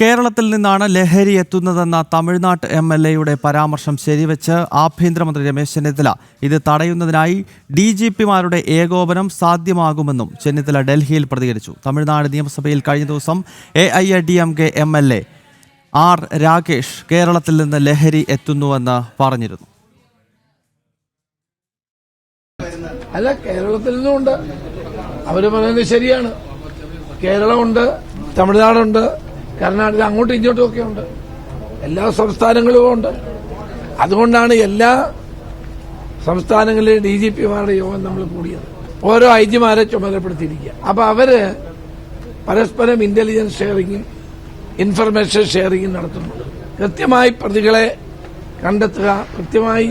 കേരളത്തിൽ നിന്നാണ് ലഹരി എത്തുന്നതെന്ന തമിഴ്നാട് MLAയുടെ പരാമർശം ശരിവെച്ച് ആഭ്യന്തരമന്ത്രി രമേശ് ചെന്നിത്തല ഇത് തടയുന്നതിനായി DGPമാരുടെ ഏകോപനം സാധ്യമാകുമെന്നും ചെന്നിത്തല ഡൽഹിയിൽ പ്രതികരിച്ചു. തമിഴ്നാട് നിയമസഭയിൽ കഴിഞ്ഞ ദിവസം AIADMK MLA R. രാകേഷ് കേരളത്തിൽ നിന്ന് ലഹരി എത്തുന്നുവെന്ന് പറഞ്ഞിരുന്നു. അല്ല, കേരളത്തിൽ നിന്നുണ്ട്. അവര് പറയുന്നത് ശരിയാണ്. കേരളമുണ്ട്, തമിഴ്നാടുണ്ട്, കർണാടക, അങ്ങോട്ടും ഇങ്ങോട്ടും ഒക്കെ ഉണ്ട്. എല്ലാ സംസ്ഥാനങ്ങളും ഉണ്ട്. അതുകൊണ്ടാണ് എല്ലാ സംസ്ഥാനങ്ങളിലെയും DGPമാരുടെ യോഗം നമ്മൾ കൂടിയത്. ഓരോ IGമാരെ ചുമതലപ്പെടുത്തിയിരിക്കുക. അപ്പൊ അവര് പരസ്പരം ഇന്റലിജൻസ് ഷെയറിങ്ങും ഇൻഫർമേഷൻ ഷെയറിങ്ങും നടത്തുന്നുണ്ട്. കൃത്യമായി പ്രതികളെ കണ്ടെത്തുക, കൃത്യമായി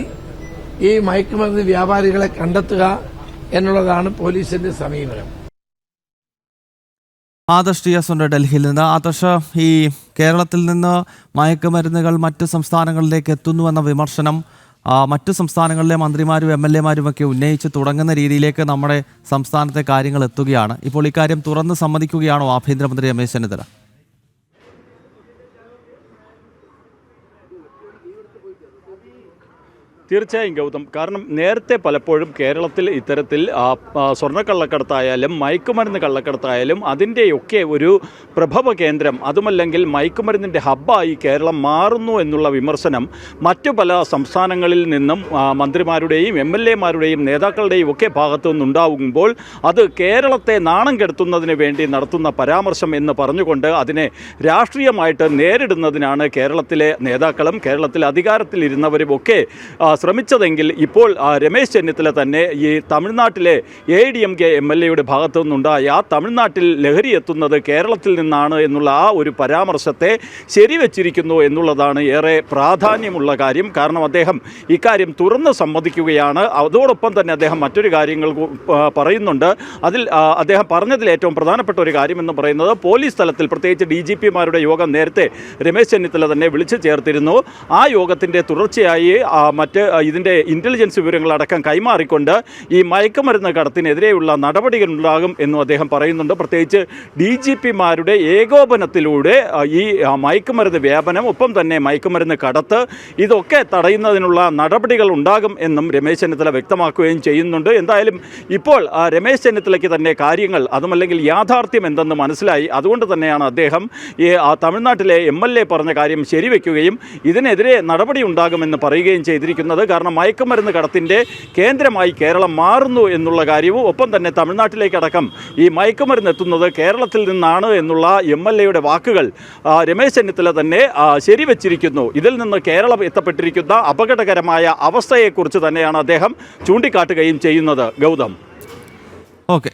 ഈ മയക്കുമരുന്ന് വ്യാപാരികളെ കണ്ടെത്തുക എന്നുള്ളതാണ് പോലീസിന്റെ സമീപനം. ആദർശ് TS ഉണ്ട് ഡൽഹിയിൽ നിന്ന്. ആദർശ്, ഈ കേരളത്തിൽ നിന്ന് മയക്കുമരുന്നുകൾ മറ്റ് സംസ്ഥാനങ്ങളിലേക്ക് എത്തുന്നുവെന്ന വിമർശനം മറ്റു സംസ്ഥാനങ്ങളിലെ മന്ത്രിമാരും MLAമാരും ഒക്കെ ഉന്നയിച്ച് തുടങ്ങുന്ന രീതിയിലേക്ക് നമ്മുടെ സംസ്ഥാനത്തെ കാര്യങ്ങൾ എത്തുകയാണ്. ഇപ്പോൾ ഇക്കാര്യം തുറന്ന് സമ്മതിക്കുകയാണോ ആഭ്യന്തരമന്ത്രി രമേശ് ചെന്നിത്തല? തീർച്ചയായും ഗൗതം, കാരണം നേരത്തെ പലപ്പോഴും കേരളത്തിൽ ഇത്തരത്തിൽ സ്വർണ്ണക്കള്ളക്കടത്തായാലും മയക്കുമരുന്ന് കള്ളക്കടത്തായാലും അതിൻ്റെയൊക്കെ ഒരു പ്രഭവ കേന്ദ്രം, അതുമല്ലെങ്കിൽ മയക്കുമരുന്നിൻ്റെ ഹബ്ബായി കേരളം മാറുന്നു എന്നുള്ള വിമർശനം മറ്റു പല സംസ്ഥാനങ്ങളിൽ നിന്നും മന്ത്രിമാരുടെയും MLAമാരുടെയും നേതാക്കളുടെയും ഒക്കെ ഭാഗത്തു നിന്നുണ്ടാകുമ്പോൾ അത് കേരളത്തെ നാണം കെടുത്തുന്നതിന് വേണ്ടി നടത്തുന്ന പരാമർശം എന്ന് പറഞ്ഞുകൊണ്ട് അതിനെ രാഷ്ട്രീയമായിട്ട് നേരിടുന്നതിനാണ് കേരളത്തിലെ നേതാക്കളും കേരളത്തിൽ അധികാരത്തിലിരുന്നവരും ഒക്കെ ശ്രമിച്ചതെങ്കിൽ ഇപ്പോൾ രമേശ് ചെന്നിത്തല തന്നെ ഈ തമിഴ്നാട്ടിലെ AIADMK MLAയുടെ ഭാഗത്തു നിന്നുണ്ടായ തമിഴ്നാട്ടിൽ ലഹരി എത്തുന്നത് കേരളത്തിൽ നിന്നാണ് എന്നുള്ള ആ ഒരു പരാമർശത്തെ ശരിവെച്ചിരിക്കുന്നു എന്നുള്ളതാണ് ഏറെ പ്രാധാന്യമുള്ള കാര്യം. കാരണം അദ്ദേഹം ഇക്കാര്യം തുറന്ന് സമ്മതിക്കുകയാണ്. അതോടൊപ്പം തന്നെ അദ്ദേഹം മറ്റൊരു കാര്യങ്ങൾ പറയുന്നുണ്ട്. അതിൽ അദ്ദേഹം പറഞ്ഞതിൽ ഏറ്റവും പ്രധാനപ്പെട്ട ഒരു കാര്യമെന്ന് പറയുന്നത് പോലീസ് തലത്തിൽ പ്രത്യേകിച്ച് DGPമാരുടെ യോഗം നേരത്തെ രമേശ് ചെന്നിത്തല തന്നെ വിളിച്ചു ചേർത്തിരുന്നു. ആ യോഗത്തിൻ്റെ തുടർച്ചയായി ഇതിൻ്റെ ഇൻ്റലിജൻസ് വിവരങ്ങളടക്കം കൈമാറിക്കൊണ്ട് ഈ മയക്കുമരുന്ന് കടത്തിനെതിരെയുള്ള നടപടികളുണ്ടാകും എന്നും അദ്ദേഹം പറയുന്നുണ്ട്. പ്രത്യേകിച്ച് DGPമാരുടെ ഏകോപനത്തിലൂടെ ഈ മയക്കുമരുന്ന് വ്യാപനം, ഒപ്പം തന്നെ മയക്കുമരുന്ന് കടത്ത്, ഇതൊക്കെ തടയുന്നതിനുള്ള നടപടികൾ ഉണ്ടാകും എന്നും രമേശ് ചെന്നിത്തല വ്യക്തമാക്കുകയും ചെയ്യുന്നുണ്ട്. എന്തായാലും ഇപ്പോൾ രമേശ് ചെന്നിത്തലയ്ക്ക് തന്നെ കാര്യങ്ങൾ, അതുമല്ലെങ്കിൽ യാഥാർത്ഥ്യം എന്തെന്ന് മനസ്സിലായി. അതുകൊണ്ട് തന്നെയാണ് അദ്ദേഹം ഈ തമിഴ്നാട്ടിലെ MLA പറഞ്ഞ കാര്യം ശരിവെക്കുകയും ഇതിനെതിരെ നടപടി ഉണ്ടാകുമെന്ന് പറയുകയും ചെയ്തിരിക്കുന്നത്. കാരണം മയക്കുമരുന്ന് കടത്തിൻ്റെ കേന്ദ്രമായി കേരളം മാറുന്നു എന്നുള്ള കാര്യവും, ഒപ്പം തന്നെ തമിഴ്നാട്ടിലേക്കടക്കം ഈ മയക്കുമരുന്ന് എത്തുന്നത് കേരളത്തിൽ നിന്നാണ് എന്നുള്ള MLAയുടെ വാക്കുകൾ രമേശ് ചെന്നിത്തല തന്നെ ശരിവെച്ചിരിക്കുന്നു. ഇതിൽ നിന്ന് കേരളം എത്തപ്പെട്ടിരിക്കുന്ന അപകടകരമായ അവസ്ഥയെക്കുറിച്ച് തന്നെയാണ് അദ്ദേഹം ചൂണ്ടിക്കാട്ടുകയും ചെയ്യുന്നത്. ഗൗതം, ഓക്കെ.